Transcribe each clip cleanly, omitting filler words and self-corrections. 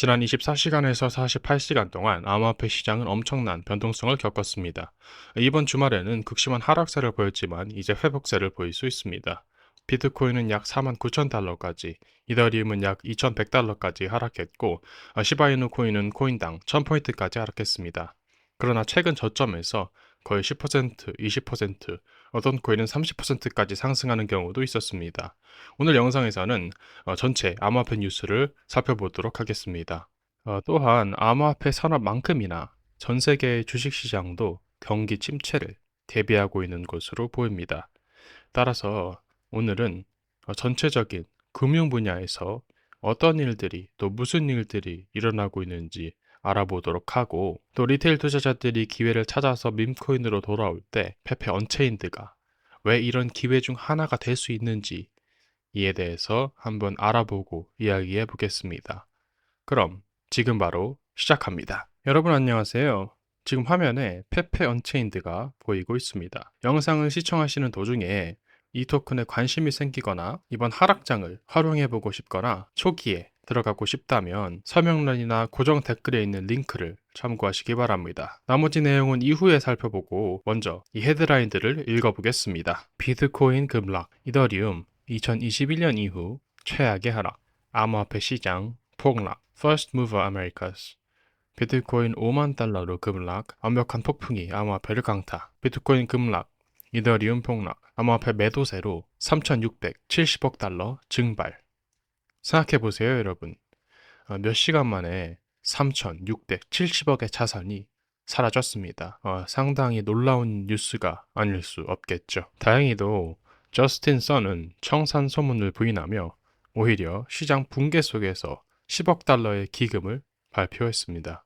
지난 24시간에서 48시간 동안 암호화폐 시장은 엄청난 변동성을 겪었습니다. 이번 주말에는 극심한 하락세를 보였지만 이제 회복세를 보일 수 있습니다. 비트코인은 약 49,000달러까지, 이더리움은 약 2,100달러까지 하락했고, 시바이누 코인은 코인당 1000포인트까지 하락했습니다. 그러나 최근 저점에서 거의 10%, 20%, 어떤 코인은 30%까지 상승하는 경우도 있었습니다. 오늘 영상에서는 전체 암호화폐 뉴스를 살펴보도록 하겠습니다. 또한 암호화폐 산업만큼이나 전 세계의 주식시장도 경기 침체를 대비하고 있는 것으로 보입니다. 따라서 오늘은 전체적인 금융 분야에서 어떤 일들이 또 무슨 일들이 일어나고 있는지 알아보도록 하고, 또 리테일 투자자들이 기회를 찾아서 밈코인으로 돌아올 때 페페 언체인드가 왜 이런 기회 중 하나가 될 수 있는지 이에 대해서 한번 알아보고 이야기해 보겠습니다. 그럼 지금 바로 시작합니다. 여러분 안녕하세요. 지금 화면에 페페 언체인드가 보이고 있습니다. 영상을 시청하시는 도중에 이 토큰에 관심이 생기거나 이번 하락장을 활용해 보고 싶거나 초기에 들어가고 싶다면 설명란이나 고정 댓글에 있는 링크를 참고하시기 바랍니다. 나머지 내용은 이후에 살펴보고 먼저 이 헤드라인들을 읽어보겠습니다. 비트코인 급락, 이더리움 2021년 이후 최악의 하락, 암호화폐 시장 폭락, First Mover Americas. 비트코인 5만 달러로 급락, 완벽한 폭풍이 암호화폐를 강타. 비트코인 급락, 이더리움 폭락, 암호화폐 매도세로 3,670억 달러 증발. 생각해보세요, 여러분. 몇 시간 만에 3,670억의 자산이 사라졌습니다. 상당히 놀라운 뉴스가 아닐 수 없겠죠. 다행히도 저스틴 선은 청산 소문을 부인하며 오히려 시장 붕괴 속에서 10억 달러의 기금을 발표했습니다.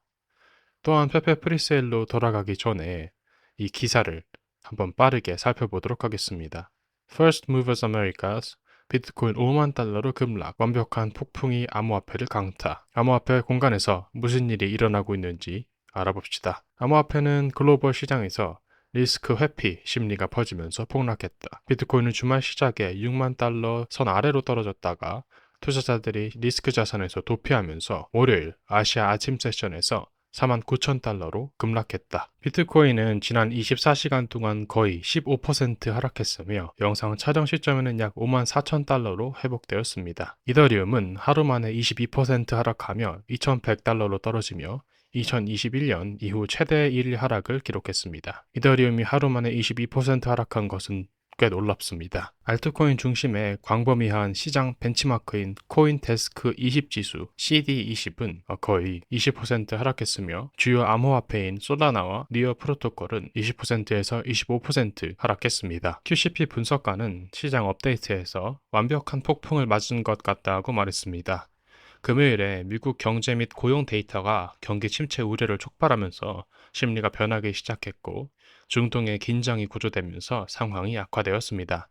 또한 페페 프리세일로 돌아가기 전에 이 기사를 한번 빠르게 살펴보도록 하겠습니다. First Movers Americas 비트코인 5만 달러로 급락, 완벽한 폭풍이 암호화폐를 강타. 암호화폐 공간에서 무슨 일이 일어나고 있는지 알아봅시다. 암호화폐는 글로벌 시장에서 리스크 회피 심리가 퍼지면서 폭락했다. 비트코인은 주말 시작에 6만 달러 선 아래로 떨어졌다가 투자자들이 리스크 자산에서 도피하면서 월요일 아시아 아침 세션에서 49,000달러로 급락했다. 비트코인은 지난 24시간 동안 거의 15% 하락했으며 영상 촬영 시점에는 약 54,000달러로 회복되었습니다. 이더리움은 하루 만에 22% 하락하며 2,100달러로 떨어지며 2021년 이후 최대 1일 하락을 기록했습니다. 이더리움이 하루 만에 22% 하락한 것은 꽤 놀랍습니다. 알트코인 중심의 광범위한 시장 벤치마크인 코인데스크 20 지수 CD20은 거의 20% 하락했으며 주요 암호화폐인 솔라나와 리어 프로토콜은 20%에서 25% 하락했습니다. QCP 분석가는 시장 업데이트에서 완벽한 폭풍을 맞은 것 같다고 말했습니다. 금요일에 미국 경제 및 고용 데이터가 경기 침체 우려를 촉발하면서 심리가 변하기 시작했고 중동의 긴장이 고조되면서 상황이 악화되었습니다.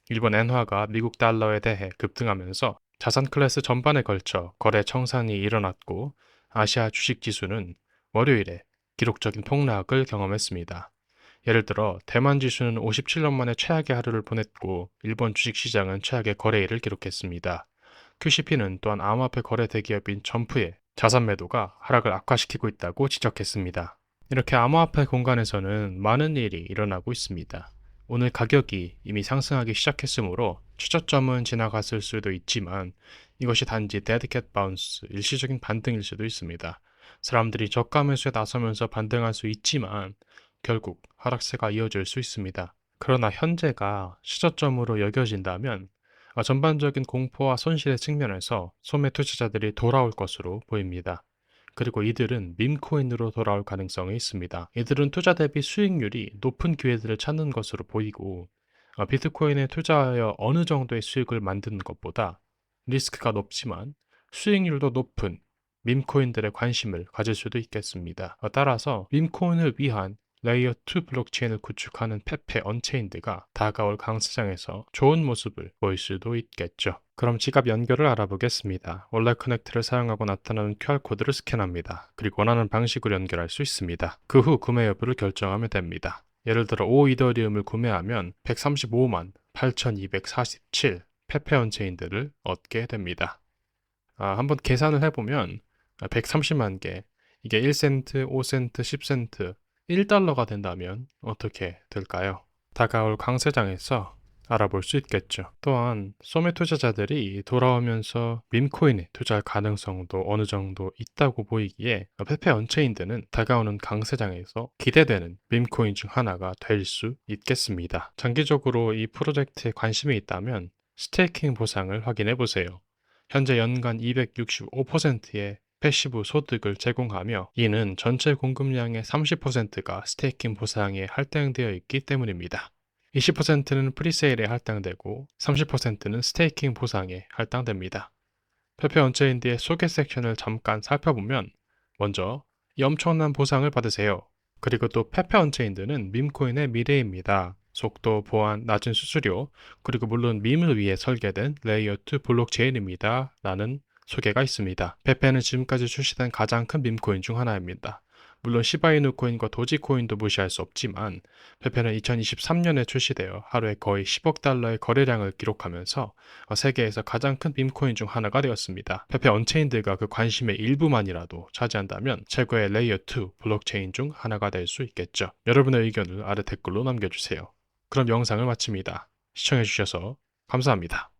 일본 엔화가 미국 달러에 대해 급등하면서 자산 클래스 전반에 걸쳐 거래 청산이 일어났고 아시아 주식 지수는 월요일에 기록적인 폭락을 경험했습니다. 예를 들어 대만 지수는 57년 만에 최악의 하루를 보냈고 일본 주식 시장은 최악의 거래일을 기록했습니다. QCP는 또한 암호화폐 거래 대기업인 점프의 자산 매도가 하락을 악화시키고 있다고 지적했습니다. 이렇게 암호화폐 공간에서는 많은 일이 일어나고 있습니다. 오늘 가격이 이미 상승하기 시작했으므로 최저점은 지나갔을 수도 있지만 이것이 단지 데드캣 바운스, 일시적인 반등일 수도 있습니다. 사람들이 저가 매수에 나서면서 반등할 수 있지만 결국 하락세가 이어질 수 있습니다. 그러나 현재가 시저점으로 여겨진다면 전반적인 공포와 손실의 측면에서 소매 투자자들이 돌아올 것으로 보입니다. 그리고 이들은 밈코인으로 돌아올 가능성이 있습니다. 이들은 투자 대비 수익률이 높은 기회들을 찾는 것으로 보이고 비트코인에 투자하여 어느 정도의 수익을 만드는 것보다 리스크가 높지만 수익률도 높은 밈코인들의 관심을 가질 수도 있겠습니다. 따라서 밈코인을 위한 레이어 2 블록체인을 구축하는 페페 언체인드가 다가올 강세장에서 좋은 모습을 보일 수도 있겠죠. 그럼 지갑 연결을 알아보겠습니다. 원래 커넥트를 사용하고 나타나는 QR코드를 스캔합니다. 그리고 원하는 방식으로 연결할 수 있습니다. 그 후 구매 여부를 결정하면 됩니다. 예를 들어 5 이더리움을 구매하면 135만 8,247 페페 언체인드를 얻게 됩니다. 한번 계산을 해보면 130만 개, 이게 1센트, 5센트, 10센트, 1달러가 된다면 어떻게 될까요? 다가올 강세장에서 알아볼 수 있겠죠. 또한 소매 투자자들이 돌아오면서 밈코인에 투자할 가능성도 어느 정도 있다고 보이기에 페페 언체인드는 다가오는 강세장에서 기대되는 밈코인 중 하나가 될 수 있겠습니다. 장기적으로 이 프로젝트에 관심이 있다면 스테이킹 보상을 확인해 보세요. 현재 연간 265%의 패시브 소득을 제공하며 이는 전체 공급량의 30%가 스테이킹 보상에 할당되어 있기 때문입니다. 20%는 프리세일에 할당되고 30%는 스테이킹 보상에 할당됩니다. 페페 언체인드의 소개 섹션을 잠깐 살펴보면 먼저 이 엄청난 보상을 받으세요. 그리고 또 페페 언체인드는 밈코인의 미래입니다. 속도, 보안, 낮은 수수료, 그리고 물론 밈을 위해 설계된 레이어 2 블록체인입니다. 라는 소개가 있습니다. 페페는 지금까지 출시된 가장 큰 밈코인 중 하나입니다. 물론 시바이누 코인과 도지코인도 무시할 수 없지만 페페는 2023년에 출시되어 하루에 거의 10억 달러의 거래량을 기록하면서 세계에서 가장 큰 밈코인 중 하나가 되었습니다. 페페 언체인드가 그 관심의 일부만이라도 차지한다면 최고의 레이어 2 블록체인 중 하나가 될 수 있겠죠. 여러분의 의견을 아래 댓글로 남겨주세요. 그럼 영상을 마칩니다. 시청해주셔서 감사합니다.